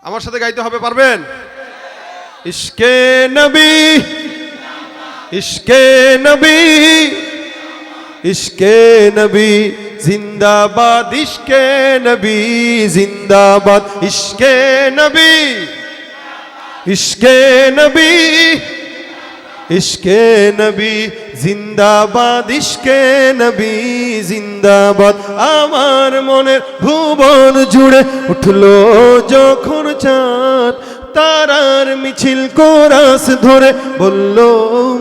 আমার সাথে গাইতে হবে, পারবেন? ইশকে নবী, ইশকে নবী, ইশকে নবী জিন্দাবাদ, ইশকে নবী জিন্দাবাদ, ইশকে নবী, ইশকে নবী, ইশকে নবী জিন্দাবাদ, ইশকে নবী জিন্দাবাদ। আমার মনের ভুবন জুড়ে উঠলো যখন চাঁদ, তারার মিছিল কোরাস ধরে বলল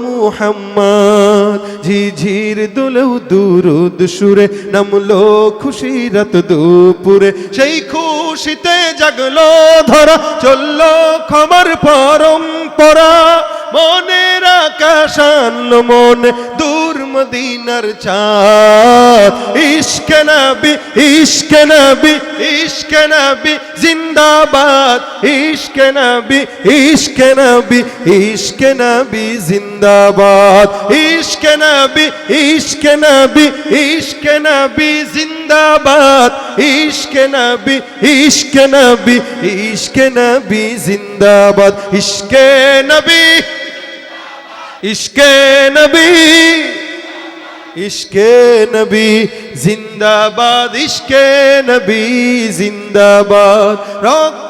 মুহাম্মদ। ঝিঝির দুলেও দুরুদ সুরে নামলো খুশি রাত দুপুরে, সেই খুশিতে জাগলো ধরা, চললো ক্ষমার পরম্পরা। মনের আকাশ আনলো মনে দূর মদিনার চাঁদ। ইশকে নবী, ইশকে নবী, ইশকে নবী জিন্দাবাদ, ইশকে নবী, ইশকে নবী, ইশকে নবী জিন্দাবাদ, ইশকে নবী, ইশকে নবী, ইশকে নবী জিন্দাবাদ, ইশকে নবী, ইশকে নবী, ইশকে নবী জিন্দাবাদ, ইশকে নবী, ইশকে নবী, ইশকে নবী জিন্দাবাদ, ইশকে নবী জিন্দাবাদ।